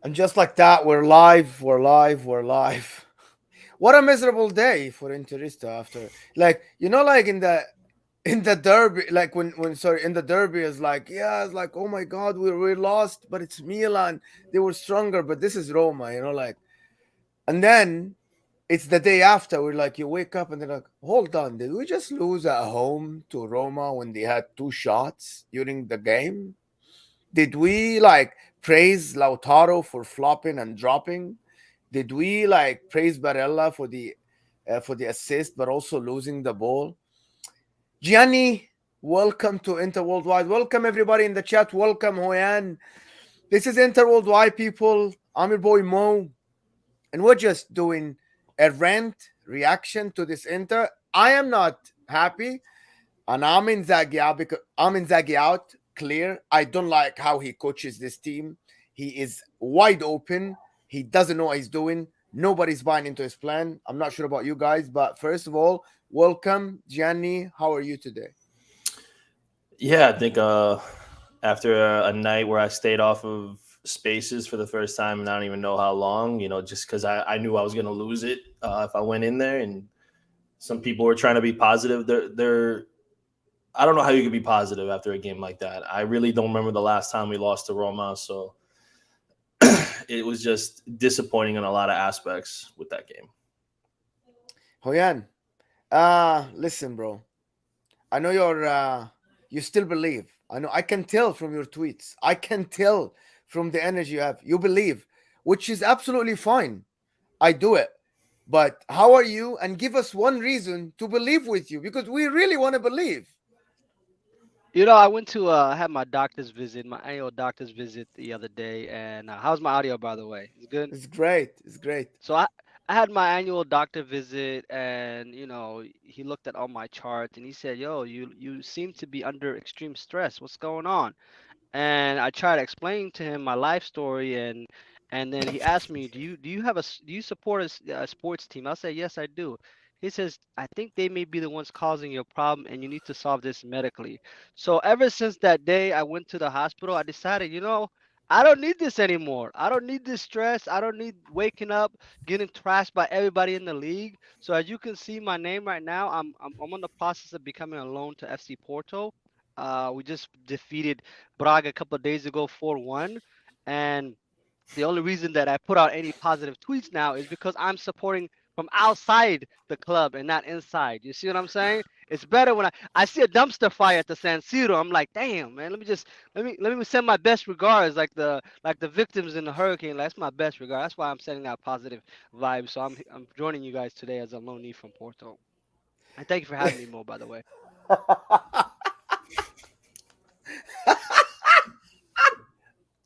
And just like that, we're live, we're live, we're live. What a miserable day for Interista after, like, like in the derby, like when sorry, in the derby is like, yeah, it's like, oh my god, we lost, but it's Milan, they were stronger, but this is Roma, like, and then it's the day after, we're like, you wake up and they're like, hold on, did we just lose at home to Roma when they had two shots during the game? Did we like praise Lautaro for flopping and dropping? Did we like praise Barella for the assist, but also losing the ball? Gianni, welcome to Inter Worldwide. Welcome everybody in the chat. Welcome Hoyan. This is Inter Worldwide, people. I'm your boy Mo, and we're just doing a rant reaction to this Inter. I am not happy, and I'm Inzaghi out because I'm Inzaghi out. Clear. I don't like how he coaches this team. He is wide open. He doesn't know what he's doing. Nobody's buying into his plan. I'm not sure about you guys, but first of all, welcome, Gianni. How are you today? Yeah, I think after a night where I stayed off of spaces for the first time, and I don't even know how long, just because I knew I was going to lose it if I went in there. And some people were trying to be positive. I don't know how you could be positive after a game like that. I really don't remember the last time we lost to Roma, so it was just disappointing in a lot of aspects with that game. Hoyan, listen, bro. I know you still believe. I know I can tell from your tweets. I can tell from the energy you have. You believe, which is absolutely fine. I do it. But how are you? And give us one reason to believe with you because we really want to believe. I went to had my doctor's visit, my annual doctor's visit the other day, and how's my audio, by the way? It's good. It's great. It's great. So I had my annual doctor visit, and he looked at all my charts, and he said, "Yo, you seem to be under extreme stress. What's going on?" And I tried to explain to him my life story, and then he asked me, "Do you have do you support a sports team?" I said, "Yes, I do." He says, "I think they may be the ones causing your problem, and you need to solve this medically." So ever since that day, I went to the hospital. I decided, I don't need this anymore. I don't need this stress. I don't need waking up, getting trashed by everybody in the league. So as you can see, my name right now, I'm on the process of becoming a loan to FC Porto. We just defeated Braga a couple of days ago, 4-1, and the only reason that I put out any positive tweets now is because I'm supporting from outside the club and not inside. You see what I'm saying? It's better when I see a dumpster fire at the San Siro. I'm like, damn, man. Let me send my best regards, like the victims in the hurricane. That's my best regard. That's why I'm sending out positive vibes. So I'm joining you guys today as a lone from Porto. And thank you for having me, Mo. By the way,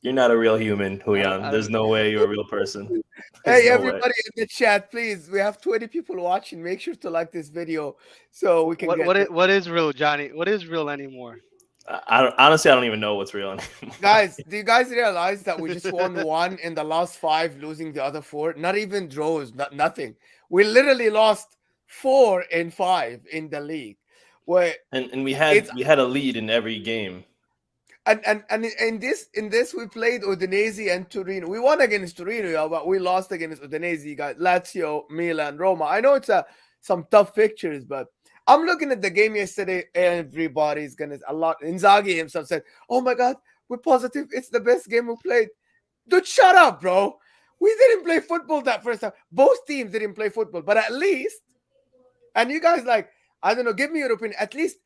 You're not a real human, I don't. Huyan. I There's don't. no way you're a real person. There's Hey, no way. everybody in the chat, please. We have 20 people watching. Make sure to like this video so we can What get what this. is what is real, Johnny? What is real anymore? Honestly, I don't even know what's real anymore. Guys, do you guys realize that we just won one in the last five, losing the other four? Not even draws, nothing. We literally lost 4 in 5 in the league. Where And we it's had a lead in every game. and in this we played Udinese and Torino. We won against Torino, yeah, but we lost against Udinese, you got Lazio, Milan, Roma. I know it's some tough pictures, but I'm looking at the game yesterday. Everybody's gonna a lot. Inzaghi himself said, "Oh my God, we're positive. It's the best game we played." Dude, shut up, bro. We didn't play football that first time. Both teams didn't play football, but at least, and you guys like, I don't know, give me your opinion. At least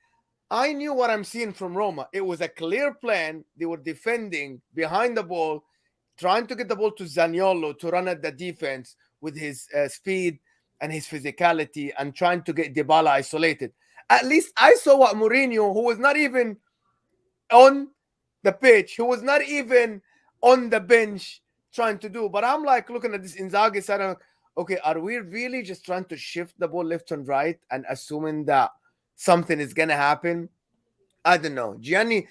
I knew what I'm seeing from Roma. It was a clear plan. They were defending behind the ball, trying to get the ball to Zaniolo to run at the defense with his speed and his physicality and trying to get Dybala isolated. At least I saw what Mourinho, who was not even on the pitch, who was not even on the bench, trying to do. But I'm like looking at this Inzaghi side, I'm like, okay, are we really just trying to shift the ball left and right and assuming that something is gonna happen? I don't know. Gianni,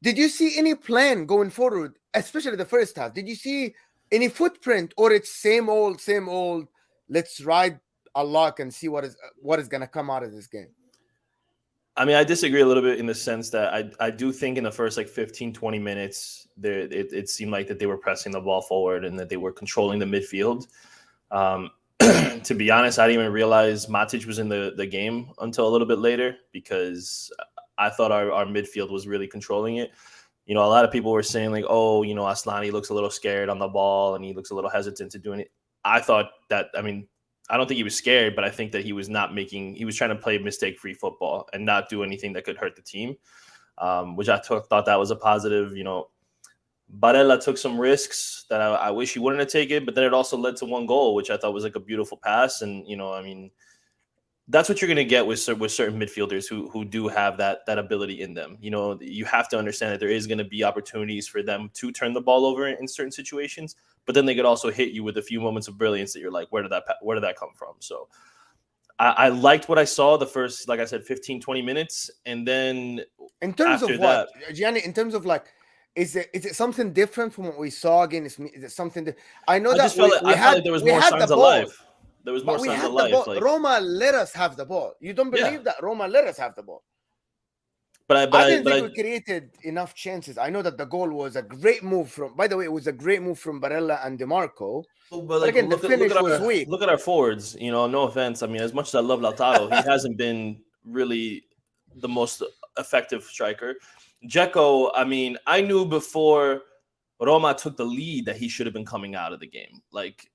did you see any plan going forward, especially the first half? Did you see any footprint, or it's same old, same old? Let's ride a luck and see what is gonna come out of this game. I mean, I disagree a little bit in the sense that I do think in the first like 15, 20 minutes, it seemed like that they were pressing the ball forward and that they were controlling the midfield. Um, to be honest, I didn't even realize Matic was in the game until a little bit later because I thought our midfield was really controlling it. You know, a lot of people were saying like, oh, you know, Aslani looks a little scared on the ball and he looks a little hesitant to doing it. I thought that, I mean, I don't think he was scared, but I think that he was trying to play mistake-free football and not do anything that could hurt the team, which thought that was a positive. You know, Barella took some risks that I wish he wouldn't have taken, but then it also led to one goal, which I thought was like a beautiful pass. And, you know, I mean, that's what you're going to get with certain midfielders who do have that ability in them. You know, you have to understand that there is going to be opportunities for them to turn the ball over in certain situations, but then they could also hit you with a few moments of brilliance that you're like, where did that come from? So I liked what I saw the first, like I said, 15, 20 minutes. And then In terms after of what, that, Gianni? In terms of like, is it something different from what we saw again? Is it something that I know I that just felt we I felt like had there was we more had the signs of ball, life. There was more but we signs of had the life. ball. Like, Roma let us have the ball. You don't yeah, believe that Roma let us have the ball? but I, but I I, didn't but think I, we created enough chances. I know that the goal was a great move from. By the way, it was a great move from Barella and DeMarco. But But like again, the finish was weak. look at our forwards. You know, no offense. I mean, as much as I love Lautaro, he hasn't been really the most effective striker. Dzeko, I mean, I knew before Roma took the lead that he should have been coming out of the game. Like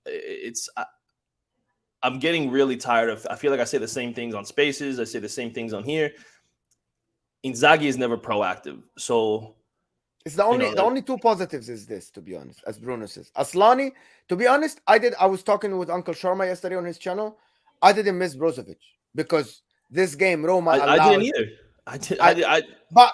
I'm getting really tired of. I feel like I say the same things on Spaces. I say the same things on here. Inzaghi is never proactive, so It's the you only know, the only two positives is this, to be honest, as Bruno says. Aslani, to be honest, I was talking with Uncle Sharma yesterday on his channel. I didn't miss Brozovic because this game Roma I didn't allowed. either. I did. I I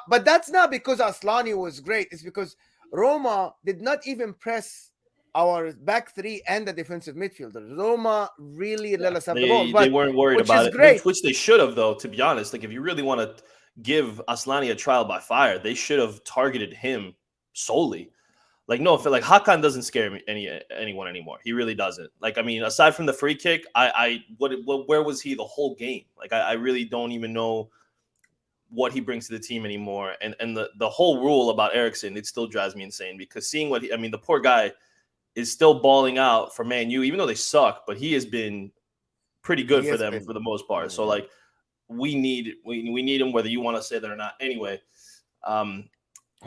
but that's not because Aslani was great. It's because Roma did not even press our back three and the defensive midfielders. Roma really Yeah, let us have the ball, they but weren't worried which about is it, great. which they should have, though. To be honest, like if you really want to give Aslani a trial by fire, they should have targeted him solely. Like no, like Hakan doesn't scare me anyone anymore. He really doesn't. Like I mean, aside from the free kick, where was he the whole game? Like I really don't even know what he brings to the team anymore. And the whole rule about Eriksson, it still drives me insane because seeing what I mean, the poor guy is still balling out for Man U, even though they suck, but he has been pretty good He for has them been. for the most part. So Yeah. like we need him whether you want to say that or not. Anyway,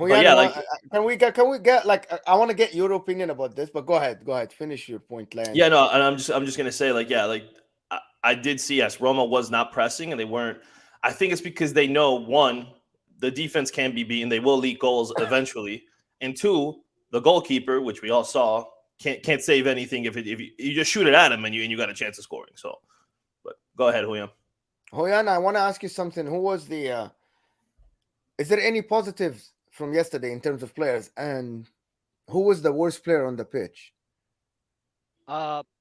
but yeah, like Can we get like I want to get your opinion about this, but go ahead, finish your point, Lan. yeah, no, and I'm just gonna say like yeah, like I did see yes, Roma was not pressing and they weren't. I think it's because they know, one, the defense can be beaten; they will leak goals eventually, and two, the goalkeeper, which we all saw, can't save anything if you just shoot it at him and you got a chance of scoring. So, but go ahead, Julian. Hoyan, I want to ask you something. Who was the? Is there any positives from yesterday in terms of players, and who was the worst player on the pitch?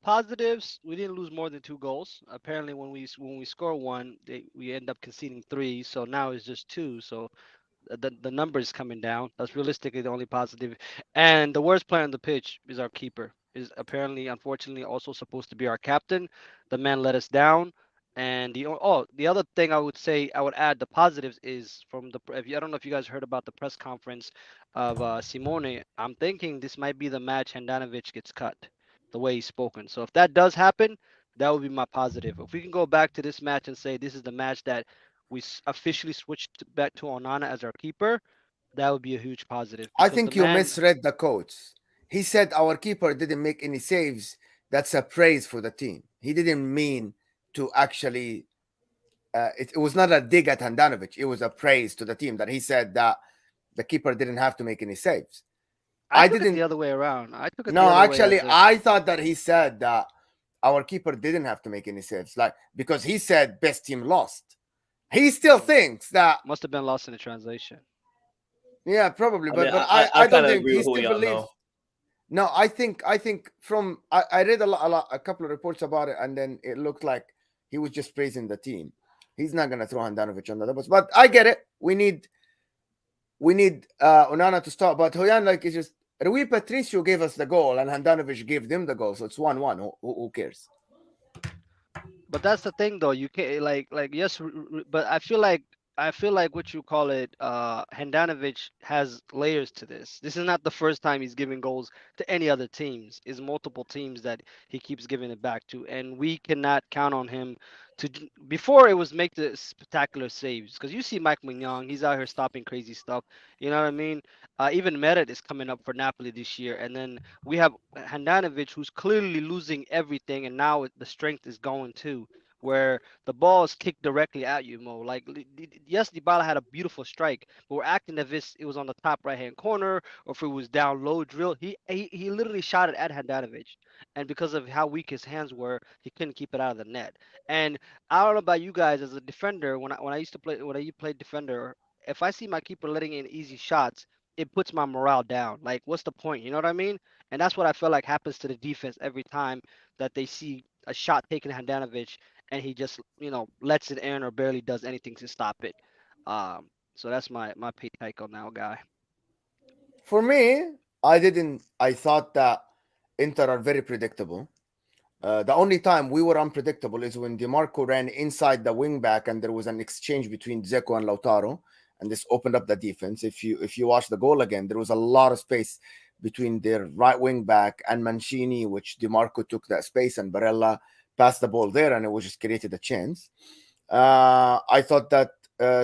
Positives. We didn't lose more than 2 goals. Apparently, when we score one, we end up conceding three. So now it's just two. So the number is coming down. That's realistically the only positive. And the worst player on the pitch is our keeper. Is apparently, unfortunately, also supposed to be our captain. The man let us down. And the other thing I would say, I would add the positives is from the if you, I don't know if you guys heard about the press conference of Simone. I'm thinking this might be the match Handanovic gets cut, the way he's spoken. So if that does happen, that would be my positive. If we can go back to this match and say this is the match that we officially switched back to Onana as our keeper, that would be a huge positive I because the think you man misread the quotes. He said our keeper didn't make any saves. That's a praise for the team. He didn't mean to actually. It was not a dig at Handanovic. It was a praise to the team that he said that the keeper didn't have to make any saves. I I took it the didn't. other way around. I took it the No, other way actually, as if I thought that he said that our keeper didn't have to make any saves, like because he said best team lost. He still mm, thinks that. must have been lost in the translation. Yeah, probably, I mean, but I I don't kind of think agree he with still Julian believes. though. No, I think from I read a couple of reports about it, and then it looked like he was just praising the team. He's not gonna throw Handanovic under the bus, but I get it. We need Onana to start, but Hoyan, like, it's just Rui Patricio gave us the goal, and Handanovic gave them the goal, so it's 1-1. Who cares? But that's the thing, though. You can't like yes, but I feel like what you call it, Handanovic has layers to this. This is not the first time he's giving goals to any other teams. It's multiple teams that he keeps giving it back to, and we cannot count on him to. Before it was make the spectacular saves, because you see Mike Mignon, he's out here stopping crazy stuff. You know what I mean? Even Merit is coming up for Napoli this year, and then we have Handanovic, who's clearly losing everything, and now the strength is going too, where the ball is kicked directly at you, Mo. Like, yes, Dybala had a beautiful strike, but we're acting as if it was on the top right hand corner or if it was down low drill. He literally shot it at Handanovic, and because of how weak his hands were, he couldn't keep it out of the net. And I don't know about you guys as a defender. When I used to play when I played defender, if I see my keeper letting in easy shots, it puts my morale down. Like, what's the point? You know what I mean? And that's what I feel like happens to the defense every time that they see a shot taken at Handanovic and he just, lets it in or barely does anything to stop it. So that's my take on that guy. For me, I didn't. I thought that Inter are very predictable. The only time we were unpredictable is when DiMarco ran inside the wing back and there was an exchange between Dzeko and Lautaro, and this opened up the defense. If you watch the goal again, there was a lot of space between their right wing back and Mancini, which DiMarco took that space and Barella passed the ball there, and it was just created a chance. I thought that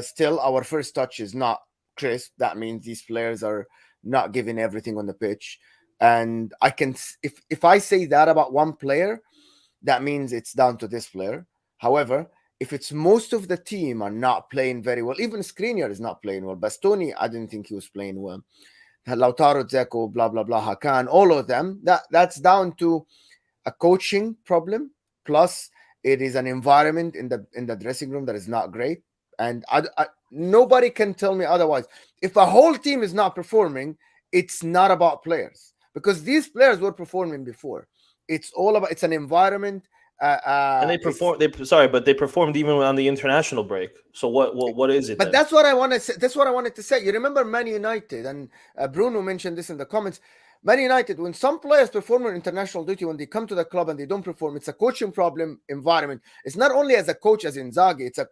still our first touch is not crisp. That means these players are not giving everything on the pitch. And I can, if I say that about one player, that means it's down to this player. However, if it's most of the team are not playing very well, even Skriniar is not playing well. Bastoni, I didn't think he was playing well. Lautaro, Dzeko, blah blah blah, Hakan, all of them. That's down to a coaching problem. Plus, it is an environment in the dressing room that is not great. And nobody can tell me otherwise. If a whole team is not performing, it's not about players because these players were performing before. It's all about. It's an environment. And they It's perform. But they performed even on the international break. So what is it But then? that's what I want to say. That's what I wanted to say. You remember Man United, and Bruno mentioned this in the comments. Man United, when some players perform on international duty, when they come to the club and they don't perform, it's a coaching problem environment. It's not only as a coach as Inzaghi, it's a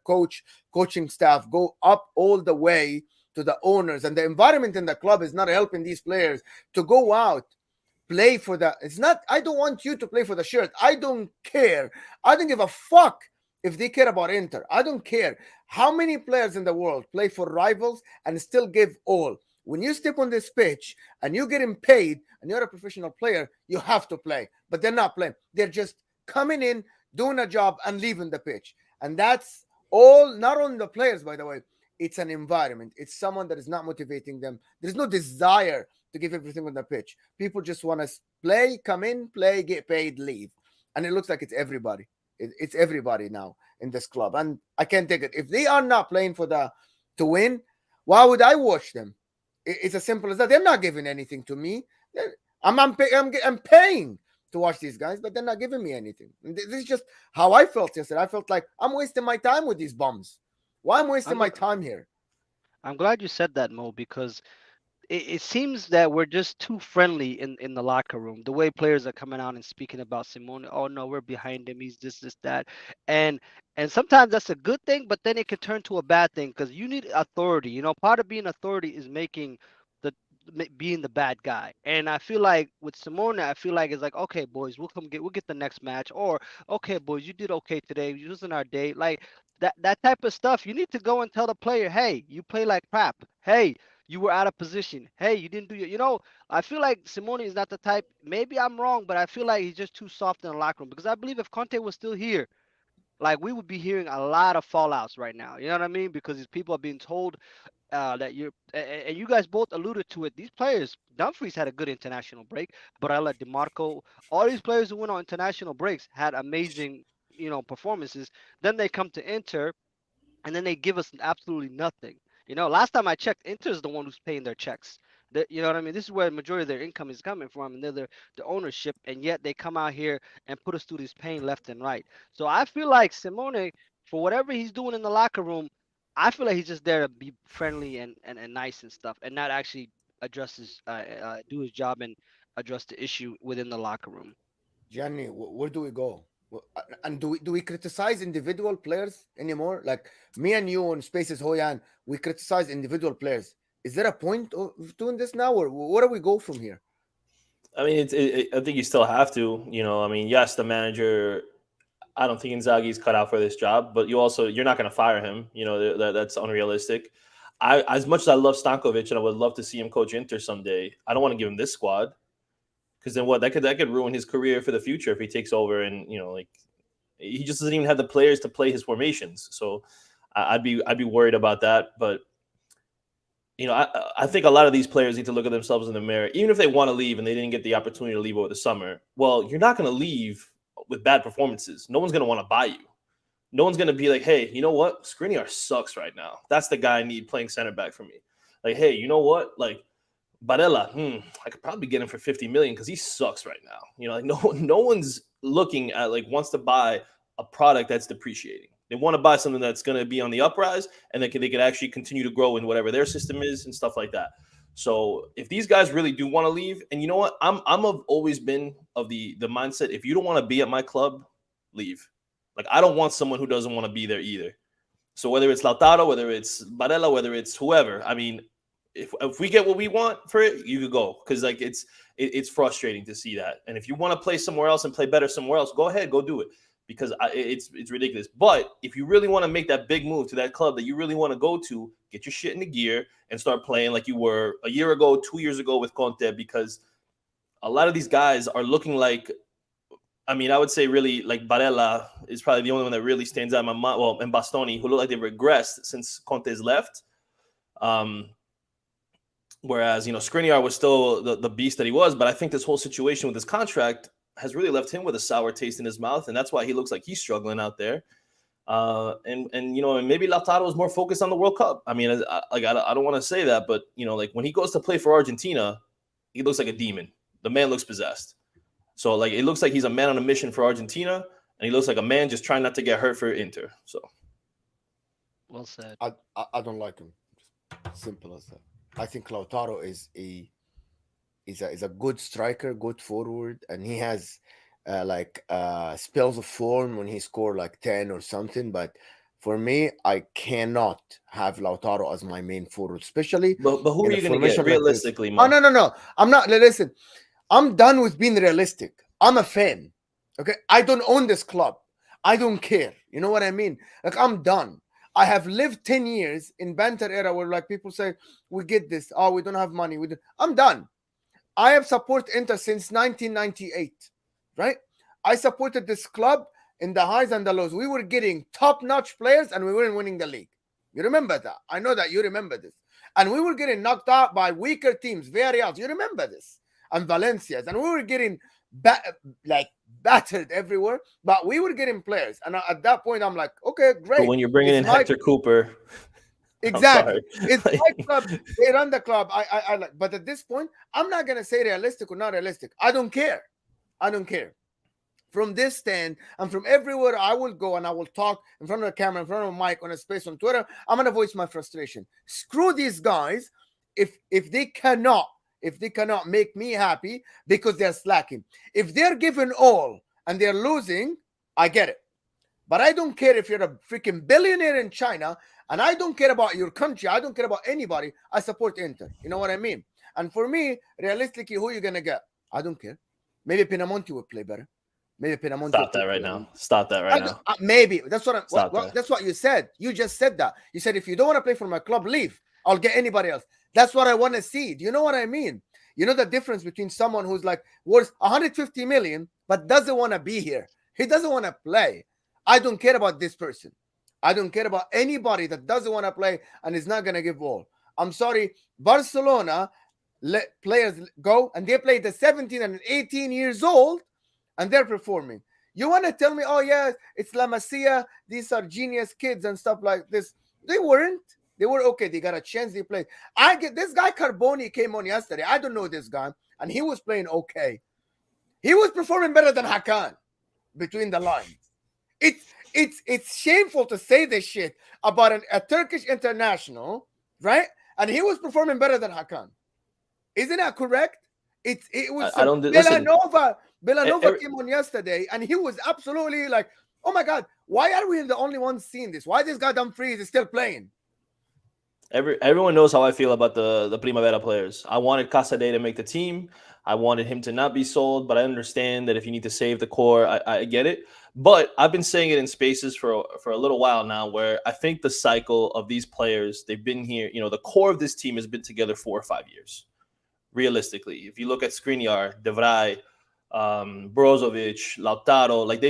coaching staff, go up all the way to the owners. And the environment in the club is not helping these players to go out, play for the. It's not, I don't want you to play for the shirt. I don't care. I don't give a fuck if they care about Inter. I don't care. How many players in the world play for rivals and still give all? When you step on this pitch and you're getting paid and you're a professional player, you have to play. But they're not playing. They're just coming in, doing a job, and leaving the pitch. And that's All, not only the players, by the way, it's an environment. It's someone that is not motivating them. There's no desire to give everything on the pitch. People just want to play, come in, play, get paid, leave. And it looks like it's everybody. It's everybody now in this club. And I can't take it. If they are not playing for the to win, why would I watch them? It's as simple as that. They're not giving anything to me. I'm paying to watch these guys, but they're not giving me anything. This is just how I felt yesterday. I felt like I'm wasting my time with these bums. Why am I wasting I'm my gl- time here? I'm glad you said that, Mo, because it seems that we're just too friendly in the locker room. The way players are coming out and speaking about Simone, oh no, we're behind him. He's this, that, and and sometimes that's a good thing, but then it can turn to a bad thing because you need authority. You know, part of being authority is making the being the bad guy. And I feel like with Simone, I feel like it's like, okay, boys, we'll get the next match, or okay, boys, you did okay today. You wasn't our day, like. That type of stuff, you need to go and tell the player, hey, you play like crap. Hey, you were out of position. Hey, you didn't do your, I feel like Simone is not the type. Maybe I'm wrong, but I feel like he's just too soft in the locker room because I believe if Conte was still here, like we would be hearing a lot of fallouts right now. You know what I mean? Because these people are being told that and you guys both alluded to it. These players, Dumfries had a good international break, Barella, DeMarco, all these players who went on international breaks had amazing, performances. Then they come to Inter and then they give us absolutely nothing. Last time I checked, Inter's the one who's paying their checks. You know what I mean? This is where the majority of their income is coming from, and they're the ownership, and yet they come out here and put us through this pain left and right. So I feel like Simone, for whatever he's doing in the locker room, I feel like he's just there to be friendly and nice and stuff, and not actually do his job and address the issue within the locker room. Gianni, where do we go? And do we criticize individual players anymore? Like me and you on Spaces Hoyan, we criticize individual players. Is there a point of doing this now, or where do we go from here? I mean, I think you still have to. I mean, yes, the manager. I don't think Inzaghi's cut out for this job, but you're not going to fire him. That's unrealistic. As much as I love Stankovic and I would love to see him coach Inter someday, I don't want to give him this squad because then what that could ruin his career for the future if he takes over and like he just doesn't even have the players to play his formations. So I'd be worried about that. But I think a lot of these players need to look at themselves in the mirror, even if they want to leave and they didn't get the opportunity to leave over the summer. Well, you're not going to leave with bad performances. No one's going to want to buy you. No one's going to be like, hey, you know what? Skriniar sucks right now. That's the guy I need playing center back for me. Like, hey, you know what? Like, Barella, I could probably get him for 50 million because he sucks right now. Like no one's looking at like wants to buy a product that's depreciating. They want to buy something that's going to be on the uprise and they could actually continue to grow in whatever their system is and stuff like that. So if these guys really do want to leave, and you know what, I'm have always been of the mindset, if you don't want to be at my club, leave. Like I don't want someone who doesn't want to be there either. So whether it's Lautaro, whether it's Barella, whether it's whoever, I mean, if we get what we want for it, you could go because like it's frustrating to see that. And if you want to play somewhere else and play better somewhere else, go ahead, go do it because it's ridiculous. But if you really want to make that big move to that club that you really want to go to, get your shit in the gear and start playing like you were a year ago, 2 years ago with Conte because a lot of these guys are looking like. I mean, I would say really like Barella is probably the only one that really stands out in my mind. Well, and Bastoni, who look like they've regressed since Conte's left. Um, Whereas, Skriniar was still the beast that he was. But I think this whole situation with his contract has really left him with a sour taste in his mouth. And that's why he looks like he's struggling out there. And maybe Lautaro is more focused on the World Cup. I mean, I don't want to say that, but, like when he goes to play for Argentina, he looks like a demon. The man looks possessed. So, like, it looks like he's a man on a mission for Argentina. And he looks like a man just trying not to get hurt for Inter. So, Well said. I don't like him. Simple as that. I think Lautaro is a good striker, good forward, and he has spells of form when he scored like 10 or something. But for me, I cannot have Lautaro as my main forward, especially but who are in a you going to get formation like this. realistically, Oh Mo? no! I'm not. Listen, I'm done with being realistic. I'm a fan. Okay, I don't own this club. I don't care. You know what I mean? Like I'm done. I have lived 10 years in banter era where like people say we get this. Oh, we don't have money. I'm done. I have supported Inter since 1998, right? I supported this club in the highs and the lows. We were getting top-notch players, and we weren't winning the league. You remember that? I know that you remember this. And we were getting knocked out by weaker teams, Villarreal. You remember this? And Valencia's. And we were getting battered everywhere, but we were getting players. And at that point, I'm like, okay, But great. when you're bringing It's in my Hector Cooper, I'm exactly. sorry. It's Like, my club. They run the club. I like. But at this point, I'm not gonna say realistic or not realistic. I don't care. I don't care. From this stand and from everywhere I will go and I will talk in front of the camera, in front of a mic, on a space, on Twitter, I'm gonna voice my frustration. Screw these guys if they cannot make me happy because they're slacking. If they're giving all and they're losing, I get it. But I don't care if you're a freaking billionaire in China, and I don't care about your country. I don't care about anybody. I support Inter. You know what I mean? And for me, realistically, who are you gonna get? I don't care. Maybe Pinamonti would play better. Maybe Pinamonti. stop that right now. Stop that right now. Maybe that's what I'm. Stop that. That's what you said. You just said that. You said if you don't want to play for my club, leave. I'll get anybody else. That's what I want to see. Do you know what I mean? You know the difference between someone who's like worth 150 million but doesn't want to be here. He doesn't want to play. I don't care about this person. I don't care about anybody that doesn't want to play and is not gonna give all. I'm sorry, Barcelona let players go and they play the 17 and 18 years old and they're performing. You want to tell me, oh yeah, it's La Masia, these are genius kids and stuff like this. They weren't. They were okay. They got a chance. They played. I get this guy Carboni came on yesterday. I don't know this guy, and he was playing okay. He was performing better than Hakan. Between the lines, it's shameful to say this shit about a Turkish international, right? And he was performing better than Hakan. Isn't that correct? It was I don't Villanova. Villanova every, came on yesterday, and he was absolutely like, "Oh my god, why are we the only ones seeing this? Why this guy Dumfries is still playing?" Everyone knows how I feel about the Primavera players. I wanted Casadei to make the team. I wanted him to not be sold, but I understand that if you need to save the core, I get it. But I've been saying it in spaces for a little while now, where I think the cycle of these players, they've been here. You know, the core of this team has been together 4 or 5 years. Realistically, if you look at Skriniar, De Vrij, Brozovic, Lautaro, like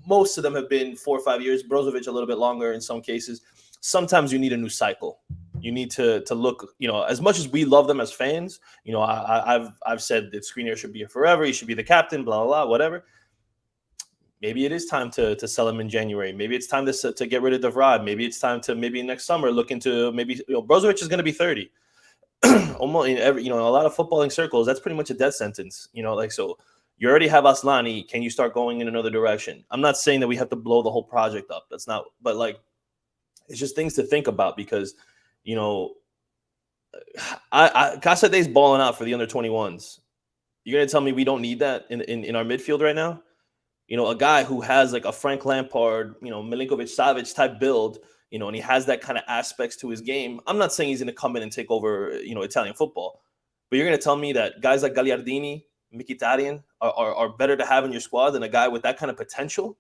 most of them have been 4 or 5 years. Brozovic a little bit longer in some cases. Sometimes you need a new cycle. You need to look, you know, as much as we love them as fans, you know, I've said that Skriniar should be here forever. He should be the captain, blah, blah, blah, whatever. Maybe it is time to sell him in January. Maybe it's time to get rid of De Vrij. Maybe it's time to maybe next summer look into Brozovic is going to be 30. Almost in every, you know, in a lot of footballing circles, that's pretty much a death sentence. You know, like, so you already have Aslani. Can you start going in another direction? I'm not saying that we have to blow the whole project up. That's not, but like, it's just things to think about because, you know, Casadei's balling out for the under 21s. You're gonna tell me we don't need that in our midfield right now? You know, a guy who has like a Frank Lampard, you know, Milinkovic-Savic type build, you know, and he has that kind of aspects to his game. I'm not saying he's gonna come in and take over, you know, Italian football, but you're gonna tell me that guys like Gagliardini, Mkhitaryan are better to have in your squad than a guy with that kind of potential?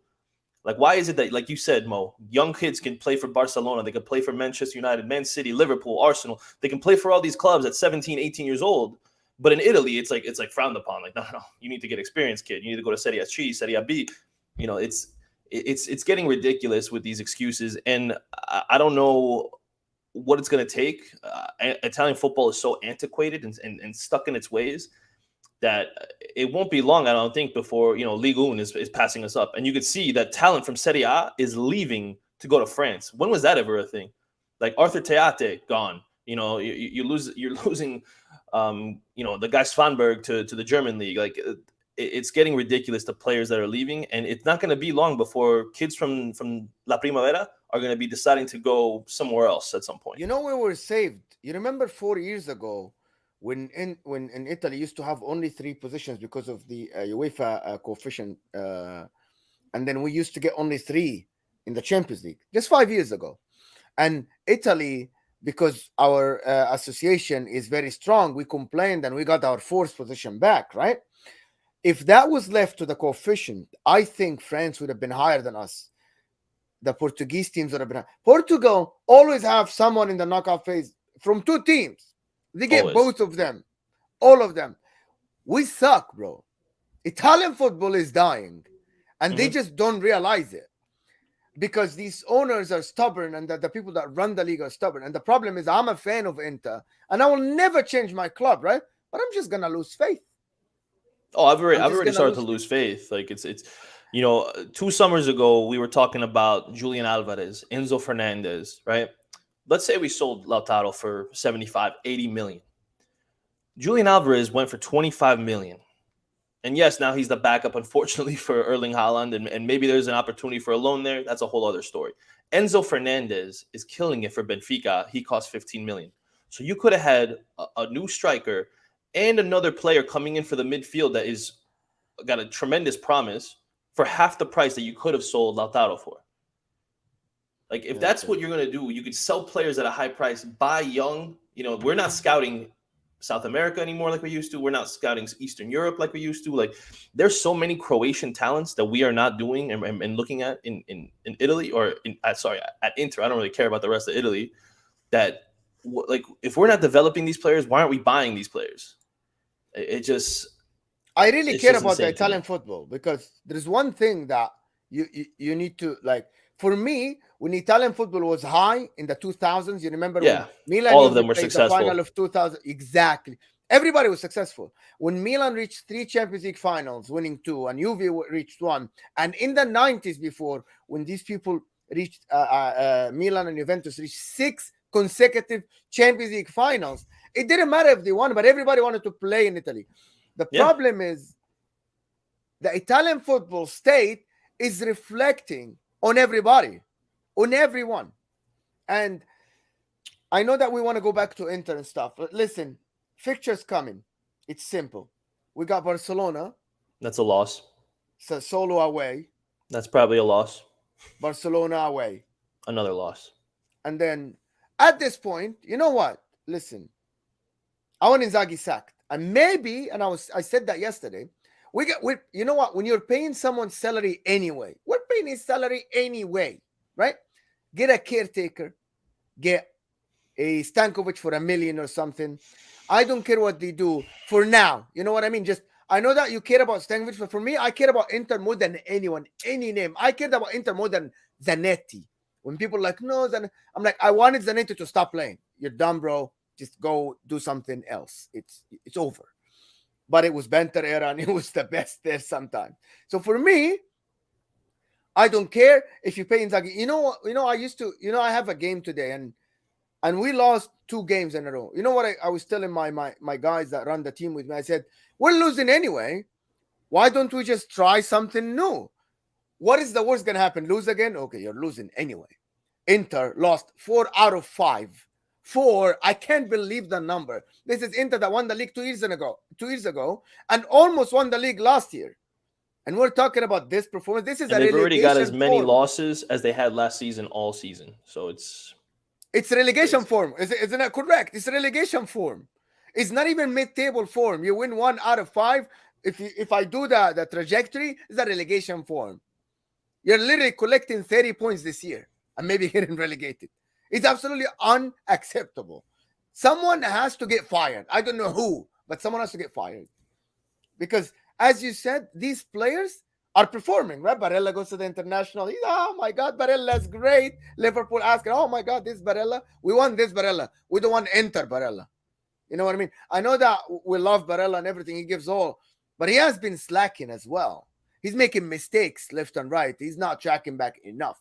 Like, why is it that, like you said, Mo, young kids can play for Barcelona, they can play for Manchester United, Man City, Liverpool, Arsenal. They can play for all these clubs at 17, 18 years old. But in Italy, it's like frowned upon. Like, no, you need to get experience, kid. You need to go to Serie C, Serie B. You know, it's getting ridiculous with these excuses. And I don't know what it's going to take. Italian football is so antiquated and stuck in its ways that it won't be long, I don't think, before, you know, Ligue 1 is passing us up. And you could see that talent from Serie A is leaving to go to France. When was that ever a thing? Like Arthur Teate gone. You know, you're losing, you know, the guy Svanberg to the German league. Like it's getting ridiculous, the players that are leaving. And it's not going to be long before kids from La Primavera are going to be deciding to go somewhere else at some point. You know, we were saved. You remember 4 years ago, when in Italy used to have only 3 positions because of the UEFA coefficient, and then we used to get only 3 in the Champions League just 5 years ago. And Italy, because our association is very strong, we complained and we got our 4th position back, right? If that was left to the coefficient, I think France would have been higher than us. The Portuguese teams would have been higher. Portugal always have someone in the knockout phase from 2 teams. They get both of them, all of them. We suck, bro. Italian football is dying. and they Hmm. just don't realize it because these owners are stubborn, and the people that run the league are stubborn. And the problem is, I'm a fan of Inter, and I will never change my club, right? But I'm just gonna lose faith. Oh, I'm I've just already gonna started to lose faith. lose faith. Like it's, 2 summers ago we were talking about Julian Alvarez, Enzo Fernandez, right? Let's say we sold Lautaro for 75, 80 million. Julian Alvarez went for 25 million. And yes, now he's the backup, unfortunately, for Erling Haaland, and maybe there's an opportunity for a loan there. That's a whole other story. Enzo Fernandez is killing it for Benfica. He cost 15 million. So you could have had a new striker and another player coming in for the midfield that is got a tremendous promise for half the price that you could have sold Lautaro for. Like if that's Okay. what you're gonna do, you could sell players at a high price, buy young. We're not scouting South America anymore like we used to. We're not scouting Eastern Europe like we used to. Like there's so many Croatian talents that we are not doing and looking at in Italy or sorry, at Inter. I don't really care about the rest of Italy. That like if we're not developing these players, why aren't we buying these players? It just I really it's care just about the insane to Italian me. football because there's one thing that you need to like. For me, when Italian football was high in the 2000s, you remember when Yeah, Milan all of them Juve were played the final successful. of 2000? Exactly. Everybody was successful. When Milan reached 3 Champions League finals, winning 2, and Juve reached 1, and in the 90s before, when these people reached Milan and Juventus reached 6 consecutive Champions League finals, it didn't matter if they won, but everybody wanted to play in Italy. The Yeah, problem is the Italian football state is reflecting on everybody, on everyone. And I know that we want to go back to Inter and stuff, but listen, fixtures coming. It's simple. We got Barcelona, that's a loss. Sassuolo away, That's probably a loss. Barcelona away. Another loss. And then at this point, you know what? Listen, I want Inzaghi sacked. And maybe, and I said that yesterday, you know what? When you're paying someone's salary anyway, we're paying his salary anyway, right? Get a caretaker, get a Stankovic for 1 million or something. I don't care what they do for now. You know what I mean? Just I know that you care about Stankovic, but for me, I care about Inter more than anyone, any name. I cared about Inter more than Zanetti. When people are like, no, I'm like, I wanted Zanetti to stop playing. You're dumb, bro. Just go do something else. It's over. But it was Benter era, and it was the best there sometimes. So for me, I don't care if you pay Inzaghi. I used to, I have a game today, and we lost 2 games in a row. You know what I was telling my guys that run the team with me? I said, we're losing anyway. Why don't we just try something new? What is the worst going to happen? Lose again? Okay, you're losing anyway. Inter lost 4 out of 5. 4. I can't believe the number. This is Inter that won the league 2 years ago. 2 years ago, and almost won the league last year. And we're talking about this performance. This is And a they've already got as relegation many form. losses as they had last season, all season. So It's it's relegation crazy. form. Isn't that correct? It's relegation form. It's not even mid-table form. You win 1 out of 5. If I do the trajectory, it's a relegation form. You're literally collecting 30 points this year and maybe getting relegated. It's absolutely unacceptable. Someone has to get fired. I don't know who, but someone has to get fired. Because, as you said, these players are performing, right? Barella goes to the international. Oh my God, Barella's great. Liverpool asking, oh my God, this Barella. We want this Barella. We don't want enter Barella. You know what I mean? I know that we love Barella and everything he gives all, but he has been slacking as well. He's making mistakes left and right. He's not tracking back enough.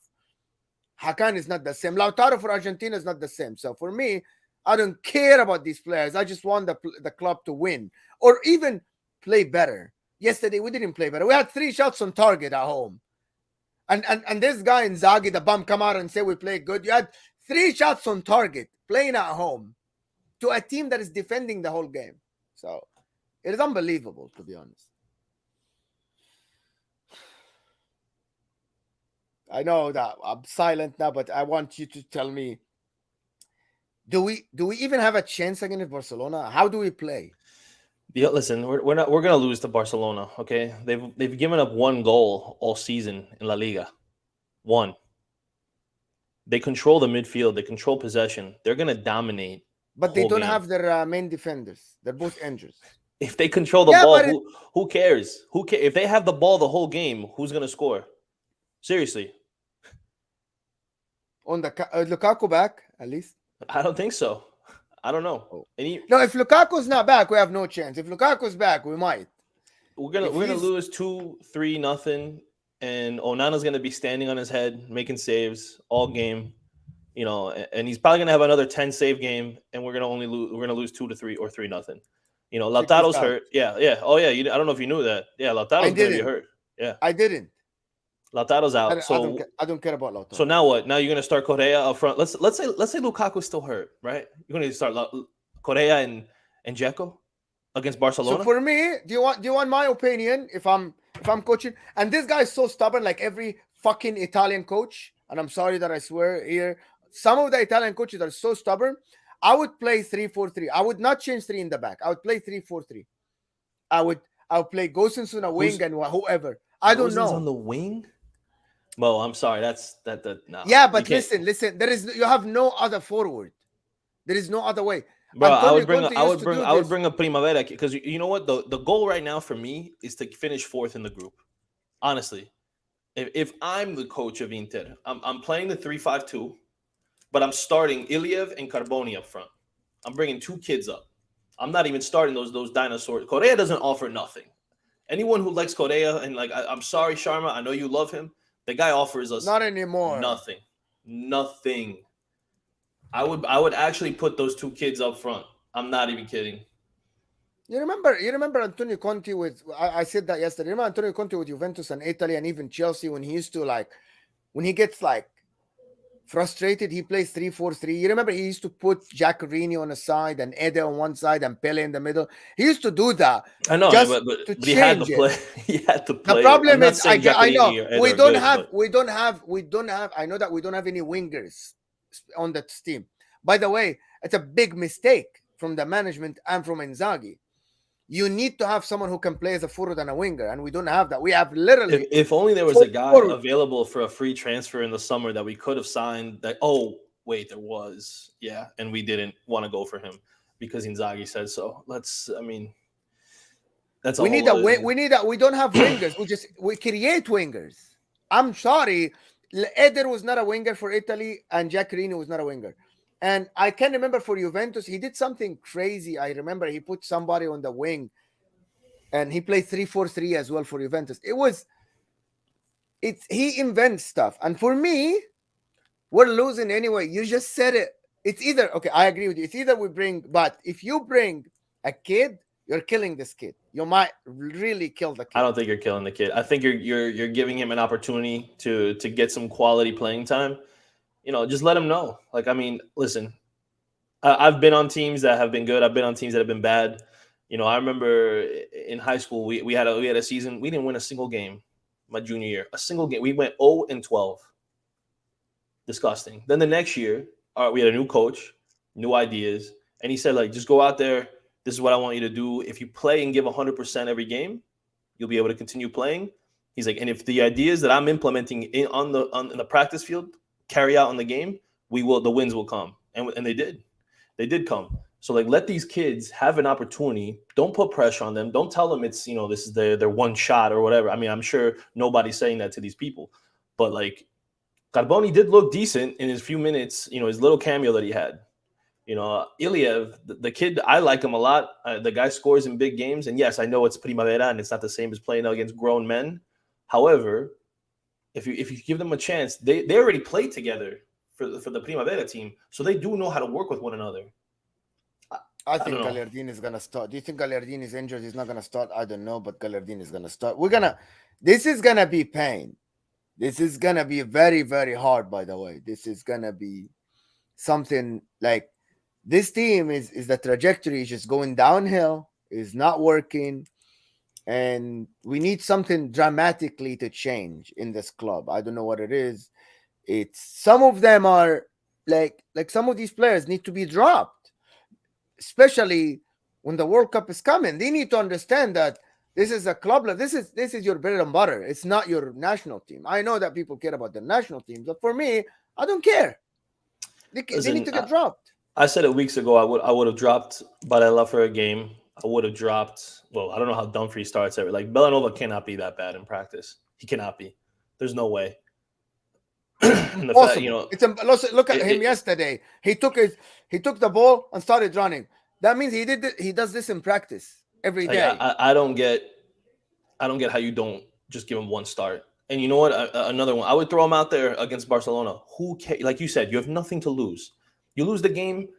Hakan is not the same. Lautaro for Argentina is not the same. So for me, I don't care about these players. I just want the club to win or even play better. Yesterday, we didn't play better. We had 3 shots on target at home. And this guy Inzaghi, the bum, come out and say we played good. You had 3 shots on target playing at home to a team that is defending the whole game. So it is unbelievable, to be honest. I know that I'm silent now, but I want you to tell me: do we even have a chance against Barcelona? How do we play? Yeah, listen, we're gonna lose to Barcelona. Okay, they've given up 1 goal all season in La Liga. One. They control the midfield. They control possession. They're gonna dominate the But they whole don't game. have their main defenders. They're both injured. If they control the Yeah, ball, but who cares? If they have the ball the whole game, who's gonna score? Seriously, on the Lukaku back at least. I don't think so. I don't know. Oh. Any No, if Lukaku's not back, we have no chance. If Lukaku's back, we might. If we're gonna he's lose 2-3 nothing, and Onana's gonna be standing on his head making saves all game. And he's probably gonna have another 10 save game, and we're gonna lose 2-3 or 3 nothing. Chiquis Lautaro's out. hurt. Yeah, yeah. Oh yeah. I don't know if you knew that. Yeah, I Lautaro's gonna be didn't. hurt. Yeah, I didn't. Lautaro's out. I don't. I don't care about So Lautaro. now what? Now you're gonna start Correa up front. Let's say Lukaku's still hurt, right? You're gonna start Correa and Dzeko against So Barcelona. for me, do you want my opinion? If I'm coaching, and this guy is so stubborn, like every fucking Italian coach. And I'm sorry that I swear here. Some of the Italian coaches are so stubborn. I would play 3-4-3. I would not change three in the back. I would play 3-4-3. I would play Gosens on a wing Who's and whoever. I don't Gosens on know. the wing? Mo, I'm sorry. That no. Yeah, You but can't. listen. You have no other forward. There is no other way. Bro, Antonio Conte used to do I would this. bring a Primavera because you know what the goal right now for me is to finish fourth in the group. Honestly, if I'm the coach of Inter, I'm playing the 3-5-2, but I'm starting Iliev and Carboni up front. I'm bringing two kids up. I'm not even starting those dinosaurs. Correa doesn't offer nothing. Anyone who likes Correa and I'm sorry, Sharma, I know you love him. The guy offers us Not anymore. nothing, nothing. I would actually put those two kids up front. I'm not even kidding. You remember Antonio Conte with I said that yesterday. Remember Antonio Conte with Juventus and Italy and even Chelsea when he used to when he gets frustrated, he plays 3-4-3. You remember he used to put Giaccherini on the side and Ede on one side and Pele in the middle. He used to do that I know, just but to he had to change it. play. He had to The play it. I'm problem not is, saying I know Giaccherini or Ed we are don't good, have, but we don't have. I know that we don't have any wingers on that team. By the way, it's a big mistake from the management and from Inzaghi. You need to have someone who can play as a forward and a winger, and we don't have that. We have literally if only there was four a guy forwards. available for a free transfer in the summer that we could have signed. That wait, there was, yeah, and we didn't want to go for him because Inzaghi said so. I mean, that's a We whole need a other wing. thing. We don't have wingers. We create wingers. I'm sorry, Eder was not a winger for Italy, and Giaccherini was not a winger. And I can remember for Juventus, he did something crazy. I remember he put somebody on the wing, and he played 3-4-3 as well for Juventus. He invents stuff. And for me, we're losing anyway. You just said it. It's either okay. I agree with you. It's either we bring, but if you bring a kid, you're killing this kid. You might really kill the I kid. don't think you're killing the kid. I think you're giving him an opportunity to get some quality playing time. Just let him know. I mean, listen, I've been on teams that have been good. I've been on teams that have been bad. I remember in high school we had a season. We didn't win a single game my junior year. A single game. We went 0-12. Disgusting. Then the next year, we had a new coach, new ideas, and he said, just go out there. This is what I want you to do. If you play and give 100% every game, you'll be able to continue playing. He's like, and if the ideas that I'm implementing in the practice field carry out in the game, the wins will come. And they did. They did come. So let these kids have an opportunity. Don't put pressure on them. Don't tell them it's, this is their one shot or whatever. I mean, I'm sure nobody's saying that to these people, but Carboni did look decent in his few minutes, his little cameo that he had. Iliev, the kid, I like him a lot. The guy scores in big games. And yes, I know it's Primavera and it's not the same as playing against grown men. However, if you give them a chance, they already played together for the Primavera team. So they do know how to work with one another. I think don't know. Gagliardini is gonna start. Do you think Gagliardini is injured? He's not gonna start. I don't know, but Gagliardini is gonna start. This is gonna be pain. This is gonna be very, very hard. By the way, this is gonna be something like this team is the trajectory is just going downhill. Is not working, and we need something dramatically to change in this club. I don't know what it is. It's some of them are like some of these players need to be dropped, especially when the World Cup is coming. They need to understand that this is a club. This is your bread and butter. It's not your national team. I know that people care about the national teams, but for me, I don't care. They Listen, need to get dropped. I said it weeks ago. I would have dropped Barella for a game. I would have dropped. Well, I don't know how Dumfries starts every. Like Bellanova cannot be that bad in practice. He cannot be. There's no way. And the fact, Impossible. Look at him it, yesterday. He took the ball and started running. That means he does this in practice every like day. I don't get how you don't just give him one start. And you know what? Another one. I would throw him out there against Barcelona. Who like you said, you have nothing to lose. You lose the game.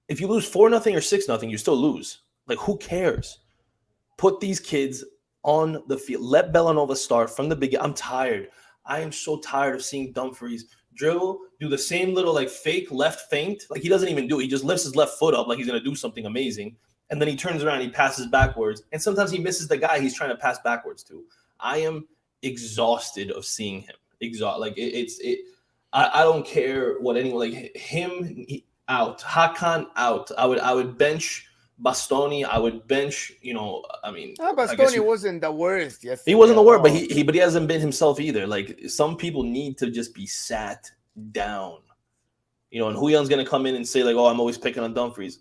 If you lose 4-0 or 6-0, you still lose. Like who cares? Put these kids on the field. Let Bellanova start from the beginning. I'm tired. I am so tired of seeing Dumfries dribble, do the same little like fake left feint. Like he doesn't even do it. He just lifts his left foot up like he's gonna do something amazing. And then he turns around, he passes backwards. And sometimes he misses the guy he's trying to pass backwards to. I am exhausted of seeing him. I don't care what anyone like him out. Hakan out. I would bench Bastoni. I would bench, I mean, Bastoni wasn't the worst yesterday. He wasn't the worst, but he hasn't been himself either. Like some people need to just be sat down. And Huyan's gonna come in and say, like, oh, I'm always picking on Dumfries.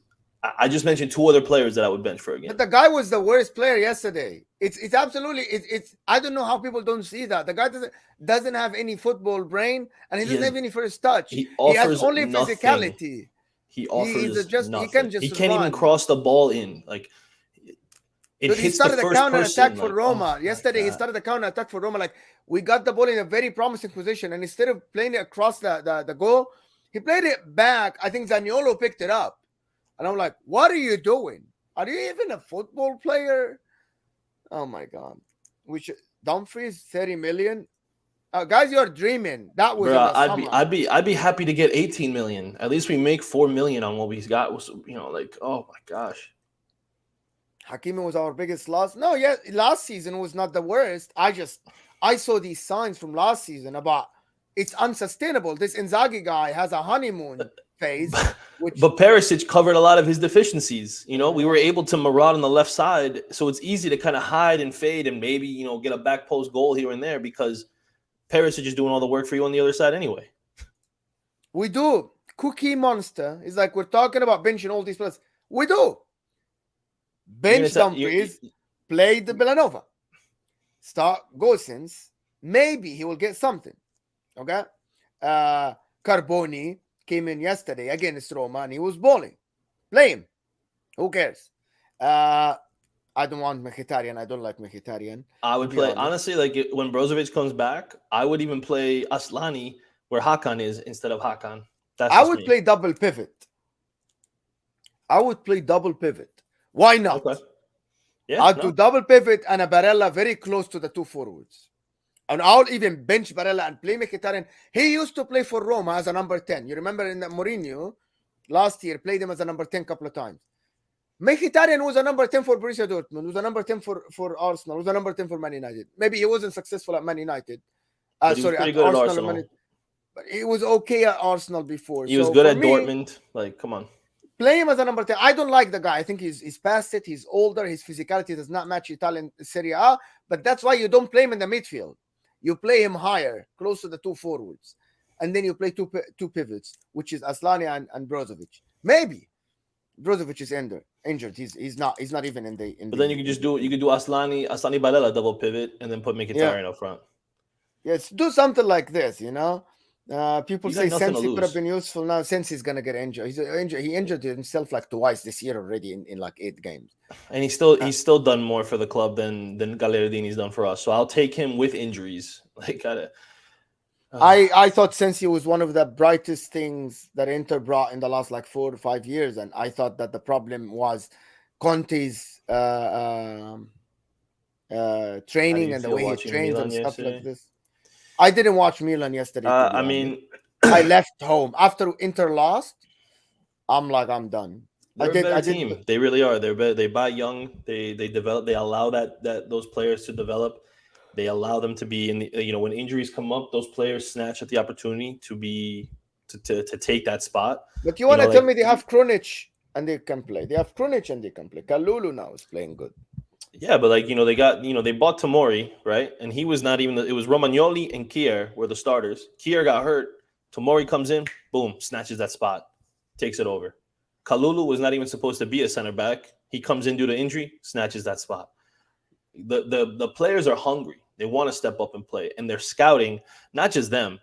I just mentioned 2 other players that I would bench for a game. But the guy was the worst player yesterday. It's absolutely it's I don't know how people don't see that. The guy doesn't have any football brain, and he doesn't have any first touch. He has only nothing. physicality. He offers nothing. He can't run. even cross the ball in. Like he started a counter attack for Roma yesterday. He started a counter attack for Roma. Like we got the ball in a very promising position, and instead of playing it across the goal, he played it back. I think Zaniolo picked it up. And I'm like, what are you doing? Are you even a football player? Oh my God. Dumfries, 30 million? Guys, you're dreaming. That was I'd be happy to get 18 million. At least we make 4 million on what we got. Like, oh my gosh. Hakimi was our biggest loss. No, yeah, last season was not the worst. I saw these signs from last season about it's unsustainable. This Inzaghi guy has a honeymoon phase. But Perisic covered a lot of his deficiencies. We were able to maraud on the left side, so it's easy to kind of hide and fade and maybe, get a back post goal here and there because Perisic is doing all the work for you on the other side anyway. We do. Cookie Monster is like we're talking about benching all these players. We do. Bench Dumfries, play the Bellanova. Start Gosens. Maybe he will get something. Okay? Carboni came in yesterday against Roma and he was balling. Play him. Who cares? I don't want Mkhitaryan. I don't like Mkhitaryan. I would play, honestly, like when Brozovic comes back, I would even play Aslani where Hakan is instead of Hakan. I would play double pivot. Why not? Okay. Yeah, I'll do double pivot and a Barella very close to the 2 forwards. And I'll even bench Barella and play Mkhitaryan. He used to play for Roma as a number 10. You remember in the Mourinho last year, played him as a number 10 a couple of times. Mkhitaryan was a number 10 for Borussia Dortmund, was a number 10 for Arsenal, was a number 10 for Man United. Maybe he wasn't successful at Man United. At Arsenal. But he was okay at Arsenal before. He was good at Dortmund. Like, come on. Play him as a number 10. I don't like the guy. I think he's past it. He's older. His physicality does not match Italian Serie A. But that's why you don't play him in the midfield. You play him higher, close to the 2 forwards. And then you play two pivots, which is Aslani and Brozovic. Maybe. Brozovic is injured. He's not even in the. But then you could do Aslani Barella double pivot and then put Mkhitaryan up front. Yes, do something like this. People say Sensi could have been useful. Now Sensi's gonna get injured. He injured himself like twice this year already in like 8 games. And he's still done more for the club than Gallardini's done for us. So I'll take him with injuries. Like I thought Sensi was one of the brightest things that Inter brought in the last like 4 to 5 years, and I thought that the problem was Conte's training and the way he trains and stuff like this. I didn't watch Milan yesterday. I mean, I left home after Inter lost. I'm like, I'm done. They're a better team. They really are. They're better. They buy young. They develop. They allow those players to develop. They allow them to be in the, when injuries come up, those players snatch at the opportunity to take that spot. But you want to tell me they have Krunic and they can play. They have Krunic and they can play. Kalulu now is playing good. Yeah, but they bought Tomori, right? And he was not even. It was Romagnoli and Kier were the starters. Kier got hurt. Tomori comes in, boom, snatches that spot, takes it over. Kalulu was not even supposed to be a center back. He comes in due to injury, snatches that spot. The players are hungry. They want to step up and play, and they're scouting. Not just them.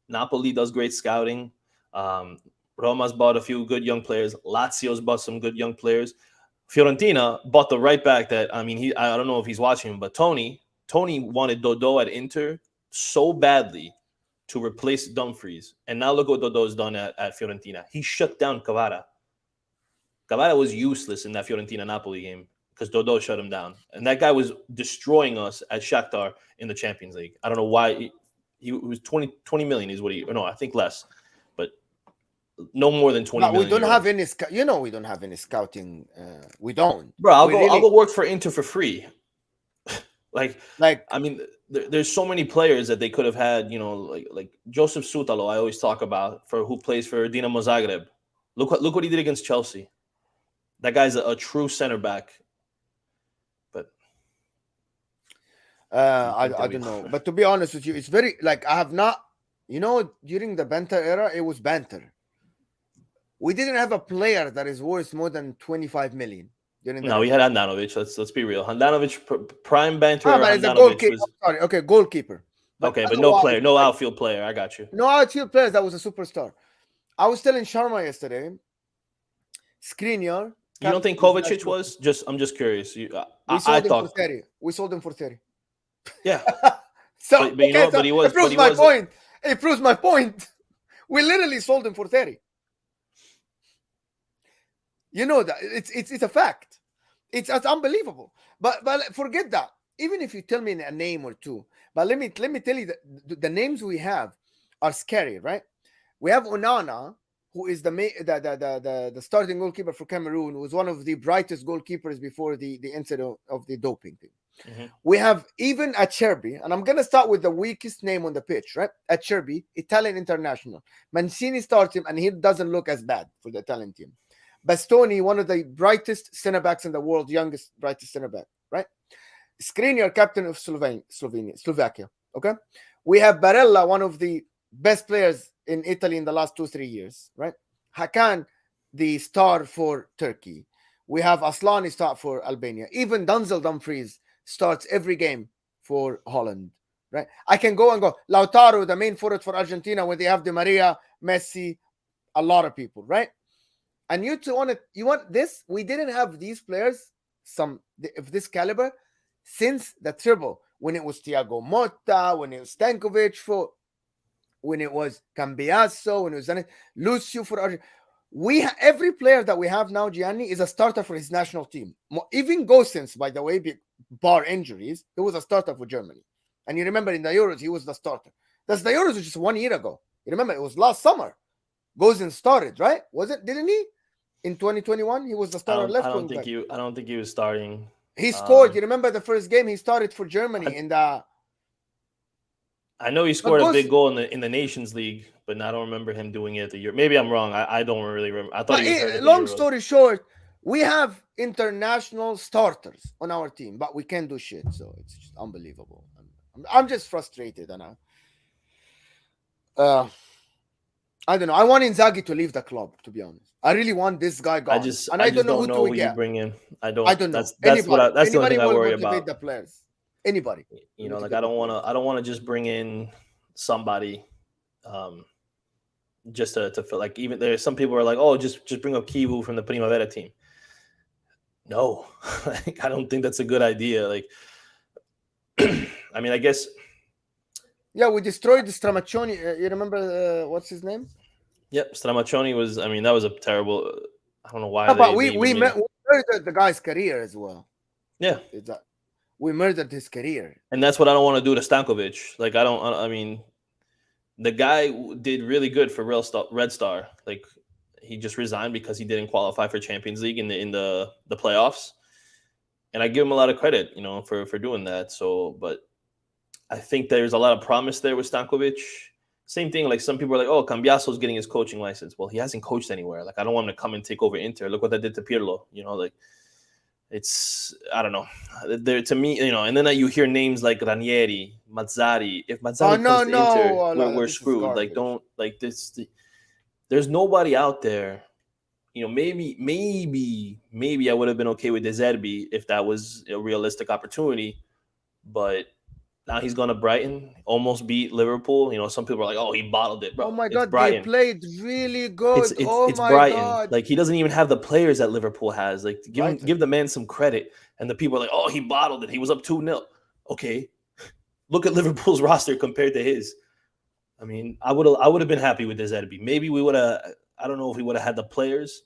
Napoli does great scouting. Um, Roma's bought a few good young players. Lazio's bought some good young players. Fiorentina bought the right back that I don't know if he's watching him, but Tony wanted Dodo at Inter so badly to replace Dumfries, and now look what Dodo's done at Fiorentina. He shut down Cavara. Cavara was useless in that Fiorentina Napoli game because Dodo shut him down, and that guy was destroying us at Shakhtar in the Champions League. I don't know why he was 20 million is what he, or no, I think less, but no more than 20 But we million don't have euros. any. We don't have any scouting. We don't, Bro. I'll we go. really I'll go work for Inter for free. Like, like. I mean, there's so many players that they could have had. Like Joseph Sutalo. I always talk about who plays for Dinamo Zagreb. Look what he did against Chelsea. That guy's a true center back. But I don't know. But to be honest with you, it's very like I have not. During the Banter era, it was banter. We didn't have a player that is worth more than 25 million during no, that we era. had Handanovic. Let's be real. Handanovic, prime banter. But it's a Handanovic goalkeeper. was Sorry, okay, goalkeeper. But okay, but no otherwise, player, no like, outfield player. I got you. no outfield players. That was a superstar. I was telling Sharma yesterday. Skriniar. You don't think captain of the Kovacic national was? I'm just curious. We I sold him for thought, 30. We sold him for 30. yeah, So, but you know, so but he it proves my was. point. It proves my point. We literally sold him for 30. You know that it's a fact. It's unbelievable. But forget that. Even if you tell me a name or two, but let me tell you that the names we have are scary, right? We have Onana, who is the starting goalkeeper for Cameroon, who was one of the brightest goalkeepers before the incident of the doping thing. Mm-hmm. We have even Acerbi, and I'm gonna start with the weakest name on the pitch, right? Acerbi, Italian international. Mancini starts him, and he doesn't look as bad for the Italian team. Bastoni, one of the brightest center backs in the world, youngest, brightest center back, right? Skriniar, captain of Slovakia. Okay, we have Barella, one of the best players in Italy in the last 2-3 years, right? Hakan, the star for Turkey. We have Aslani start for Albania. Even Denzel Dumfries starts every game for Holland, right? I can go and go. Lautaro, the main forward for Argentina, when they have Di Maria, Messi, a lot of people, right? And you want this? We didn't have these players, some of this caliber, since the treble, when it was Thiago Motta, when it was Stankovic, when it was Cambiasso, when it was Lucio for Argentina. Every player that we have now, Gianni, is a starter for his national team. Even Gosens, by the way, bar injuries, he was a starter for Germany. And you remember in the Euros, he was the starter. That's the Euros, just 1 year ago. You remember, it was last summer. Gosens started, right? Was it? Didn't he? In 2021, he was the starter left wing back. I don't think he was starting. He scored. You remember the first game he started for Germany in the. I know he scored a big goal in the Nations League, but I don't remember him doing it the year. Maybe I'm wrong. I don't really remember. I thought he was hurt at the long Euros. story short, we have international starters on our team, but we can't do shit. So it's just unbelievable. I'm just frustrated, and I don't know. I want Inzaghi to leave the club, to be honest. I really want this guy gone. I don't know who you bring in. I don't know. That's the only thing I worry about. The players. Anybody. Like I don't want to just bring in somebody just to feel like, even there's some people are like, oh, just bring up Kivu from the Primavera team. No, I don't think that's a good idea. Like, I mean, I guess. Yeah, we destroyed Stramaccioni. You remember what's his name? Yep, Stramaccioni was. I mean, that was a terrible. I don't know why. No, but we murdered the guy's career as well. Yeah, we murdered his career, and that's what I don't want to do to Stankovic. Like, I mean, the guy did really good for Red Star. Like, he just resigned because he didn't qualify for Champions League in the playoffs, and I give him a lot of credit, for doing that. So, but I think there's a lot of promise there with Stankovic. Same thing, like some people are like, oh, Cambiasso's getting his coaching license. Well, he hasn't coached anywhere. Like, I don't want him to come and take over Inter. Look what that did to Pirlo. Like, it's, I don't know. There, to me, and then you hear names like Ranieri, Mazzari. If Mazzari comes to Inter, we're screwed. Like, don't, like this. There's nobody out there maybe I would have been okay with De Zerbi if that was a realistic opportunity. But now he's gone to Brighton, almost beat Liverpool. Some people are like, "Oh, he bottled it, Oh bro." my It's God, they Brighton. played really It's good. it's Oh it's my Brighton. God. Like he doesn't even have the players that Liverpool has. Like give Brighton. the man some credit. And the people are like, "Oh, he bottled it. He was up 2-0." Okay, look at Liverpool's roster compared to his. I mean, I would have been happy with this Zedby. Maybe we would have. I don't know if we would have had the players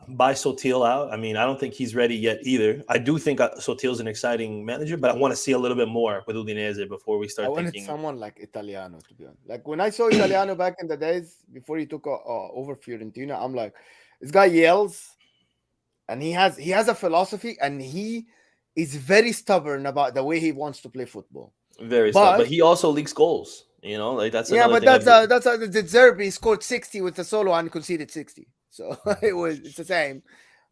buy Sotil out. I mean, I don't think he's ready yet either. I do think Sotil's an exciting manager, but I want to see a little bit more with Udinese before we I start wanted thinking someone like Italiano, to be honest. Like when I saw Italiano back in the days before he took over Fiorentina, I'm like, this guy yells, and he has a philosophy, and he is very stubborn about the way he wants to play football. very stuff. But But he also leaks goals. Like that's yeah, another but thing. that's the Zerbi scored 60 with the solo and conceded 60. So it's the same.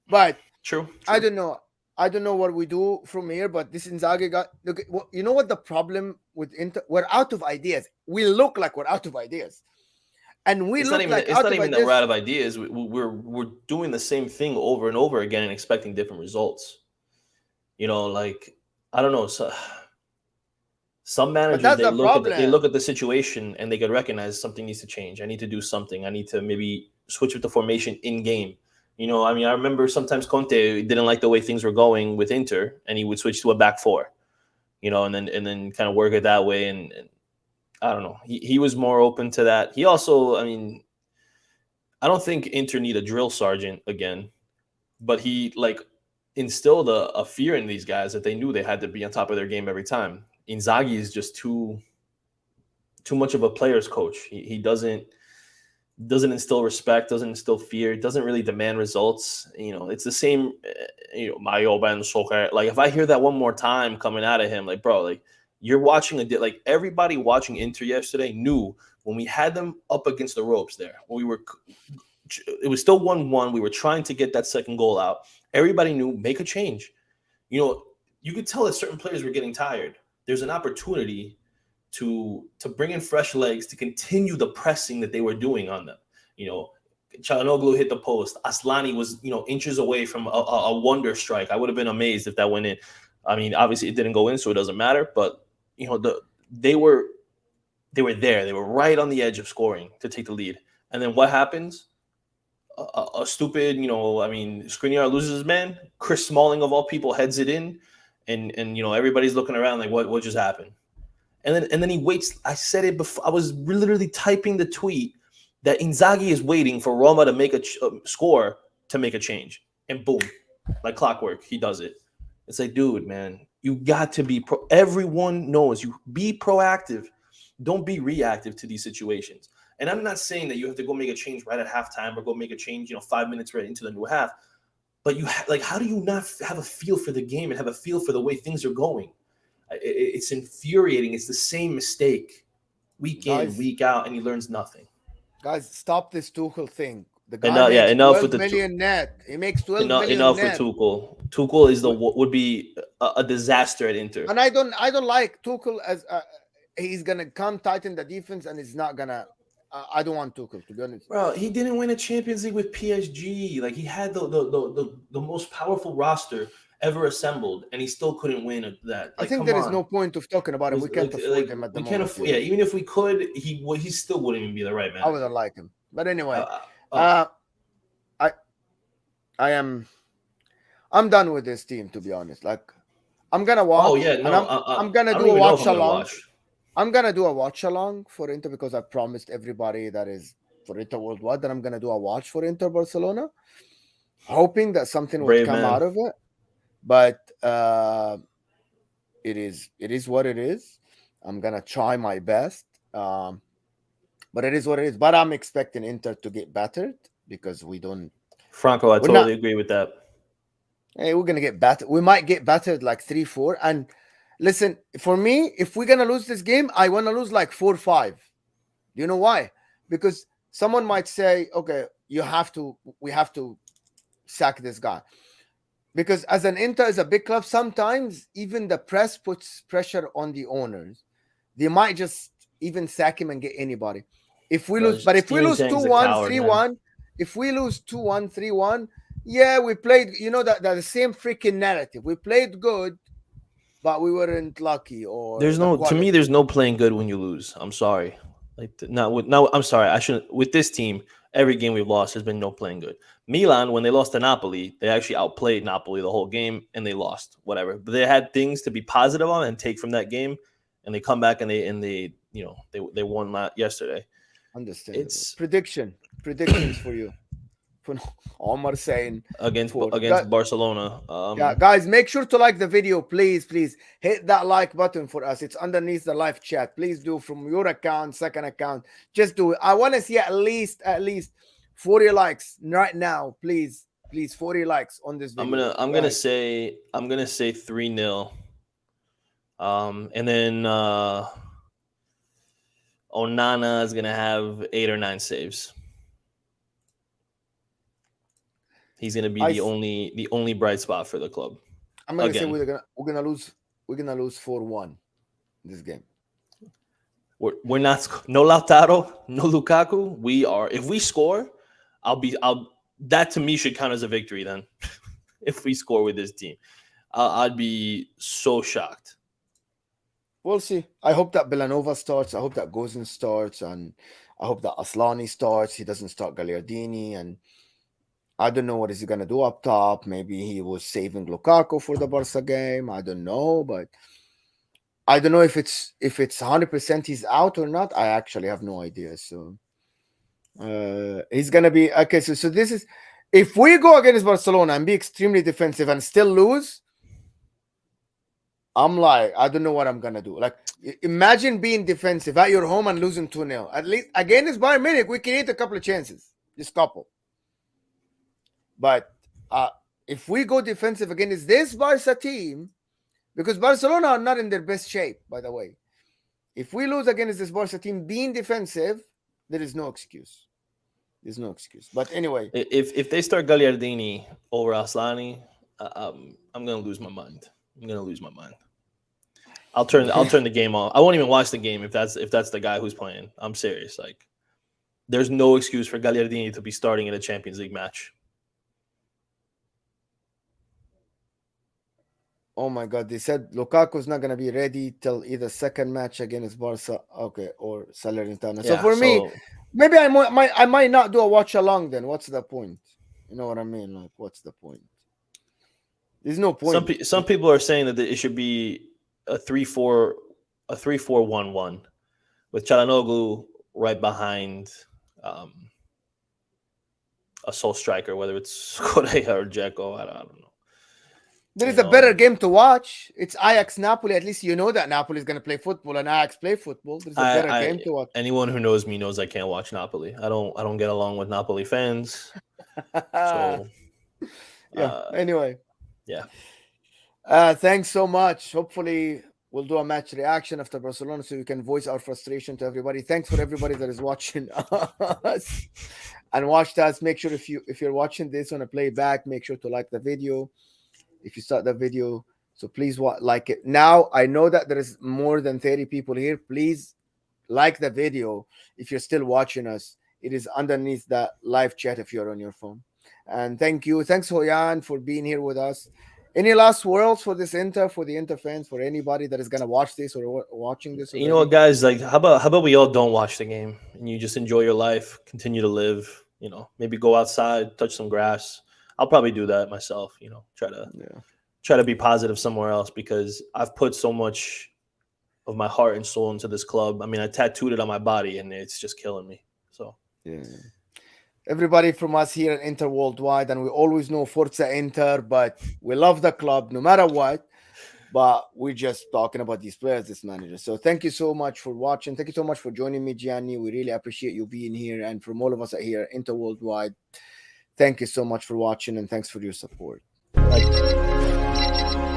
But True, I true. don't know. I don't know what we do from here, but this Inzaghi got look. You know what the problem with Inter? We're out of ideas. We look like we're out of ideas, and we It's not look even like it's out not of even that we're out ideas. of ideas. We're doing the same thing over and over again and expecting different results. Like I don't know. So, some But managers that's they the look problem. at the situation and they could recognize something needs to change. I need to do something. I need to maybe switch with the formation in game. I mean, I remember sometimes Conte didn't like the way things were going with Inter, and he would switch to a back four. And then kind of work it that way. And I don't know. He was more open to that. He also, I mean, I don't think Inter need a drill sergeant again, but he like instilled a fear in these guys that they knew they had to be on top of their game every time. Inzaghi is just too much of a player's coach. He doesn't instill respect, doesn't instill fear, doesn't really demand results. It's the same. Mario Ben Soccer. Like if I hear that one more time coming out of him, like bro, like you're watching like everybody watching Inter yesterday knew when we had them up against the ropes there when we were it was still 1-1. We were trying to get that second goal out. Everybody knew make a change. You know, you could tell that certain players were getting tired. There's an opportunity to bring in fresh legs to continue the pressing that they were doing on them. You know, Çalhanoğlu hit the post. Aslani was inches away from a wonder strike. I would have been amazed if that went in. I mean, obviously it didn't go in, so it doesn't matter. But they were they were there. They were right on the edge of scoring to take the lead. And then what happens? A stupid, I mean, Skriniar loses his man. Chris Smalling of all people heads it in, and everybody's looking around like what just happened. And then he waits. I said it before. I was literally typing the tweet that Inzaghi is waiting for Roma to make a score to make a change, and boom, like clockwork, he does it. It's like, dude, man, you got to be pro. Everyone knows you be proactive. Don't be reactive to these situations. And I'm not saying that you have to go make a change right at halftime or go make a change, 5 minutes right into the new half. But like, how do you not have a feel for the game and have a feel for the way things are going? It's infuriating. It's the same mistake week in, Guys, week out, and he learns nothing. guys, stop this Tuchel thing. The guy Enough, yeah, makes enough with 12 the million net. He makes 12 million enough with net. Tuchel. Tuchel is the Wi- would be a disaster at Inter. And I don't like Tuchel as he's gonna come tighten the defense, and he's not gonna. I don't want Tuchel, to be honest. Bro, he didn't win a Champions League with PSG. Like he had the most powerful roster ever assembled, and he still couldn't win that. I Like, think come there is on. no point of talking about him. We can't Like afford him at the we can't moment. afford. Yeah, even if we could, he still wouldn't even be the right I manager. wouldn't like him. But anyway, Uh, uh, uh, I I am I'm done with this team, to be honest. Like I'm gonna oh watch, yeah, and no, I'm gonna I don't do a even know if watch I'm gonna along. watch. I'm gonna do a watch along for Inter because I promised everybody that is for Inter Worldwide that I'm gonna do a watch for Inter Barcelona, hoping that something would Brave come man. out of it. But it is what it is. I'm gonna try my best. But it is what it is. But I'm expecting Inter to get battered because Franco, I we're not totally agree with that. hey, we're gonna get battered. We might get battered like 3-4. And listen, for me, if we're gonna lose this game, I wanna lose like 4-5. Do you know why? Because someone might say, okay, we have to sack this guy. Because as an Inter is a big club, sometimes even the press puts pressure on the owners. They might just even sack him and get anybody. If we Bro, lose, but if we Steven lose Chang's a 2-1, coward, man. 3-1, if we lose 2-1, 3-1, yeah, we played, that the same freaking narrative. We played good, but we weren't lucky, or There's the no, to me, there's quality. no playing good when you lose. I'm sorry. Like not with no, I'm sorry. I shouldn't with this team. Every game we've lost has been no playing good. Milan, when they lost to Napoli, they actually outplayed Napoli the whole game and they lost. Whatever, but they had things to be positive on and take from that game, and they come back and they they won yesterday. Understandable. It's Predictions for you. For Omar saying for against Barcelona. yeah, guys, make sure to like the video, please. Please hit that like button for us. It's underneath the live chat. Please do from your account, second account. Just do it. I want to see at least 40 likes right now, please. Please, 40 likes on this I'm video. gonna I'm Go gonna ahead. say I'm gonna say 3-0. And then Onana is gonna have 8 or 9 saves. He's gonna be I the only bright spot for the club I'm gonna say again. we're gonna lose 4-1 this game. We're not no Lautaro, no Lukaku. We are if we score, I'll that to me should count as a victory. Then if we score with this team, I'd be so shocked. We'll see. I hope that Villanova starts. I hope that Gozin starts, and I hope that Aslani starts. He doesn't start Gagliardini, and I don't know what is he gonna do up top. Maybe he was saving Lukaku for the Barca game. I don't know, but I don't know if it's 100% he's out or not. I actually have no idea. So he's gonna be okay. So this is if we go against Barcelona and be extremely defensive and still lose. I'm like, I don't know what I'm gonna do. Like, imagine being defensive at your home and losing 2-0. At least against Bayern Munich, we create a couple of chances, just couple. But if we go defensive against this Barca team, because Barcelona are not in their best shape, by the way. If we lose against this Barca team being defensive, there is no excuse. There's no excuse. But anyway, If they start Gagliardini over Aslani, I'm gonna lose my mind. I'm gonna lose my mind. I'll turn the game off. I won't even watch the game if that's the guy who's playing. I'm serious. Like, there's no excuse for Gagliardini to be starting in a Champions League match. oh my God, they said Lukaku's not gonna be ready till either second match against Barca, okay, or Salernitana. So Yeah. for me, So maybe I might not do a watch along. Then what's the point? You know what I mean? Like, what's the point? There's no point. some people are saying that it should be a 3-4, a 3-4-1-1 with Çalhanoğlu right behind a sole striker, whether it's Correa or Dzeko. I don't know. There is a better game to watch. It's Ajax Napoli. At least you know that Napoli is going to play football and Ajax play football. There's a better game to watch. Anyone who knows me knows I can't watch Napoli. I don't get along with Napoli fans. So yeah. Anyway. Yeah. Thanks so much. Hopefully we'll do a match reaction after Barcelona so we can voice our frustration to everybody. Thanks for everybody that is watching us and watched us. Make sure if you're watching this on a playback, make sure to like the video. If you start the video, so please like it. Now I know that there is more than 30 people here. Please like the video if you're still watching us. It is underneath that live chat if you're on your phone. And thanks Hoyan for being here with us. Any last words for this for the Inter fans, for anybody that is gonna watch this or watching this already? You know what, guys? Like, how about we all don't watch the game and you just enjoy your life, continue to live. You know, maybe go outside, touch some grass. I'll probably do that myself. You know, try to be positive somewhere else because I've put so much of my heart and soul into this club. I mean, I tattooed it on my body, and it's just killing me. So yeah. Everybody from us here at Inter Worldwide, and we always know Forza Inter, but we love the club no matter what. But we're just talking about these players, this manager. So thank you so much for watching. Thank you so much for joining me, Gianni. We really appreciate you being here. And from all of us here at Inter Worldwide, thank you so much for watching and thanks for your support. Bye.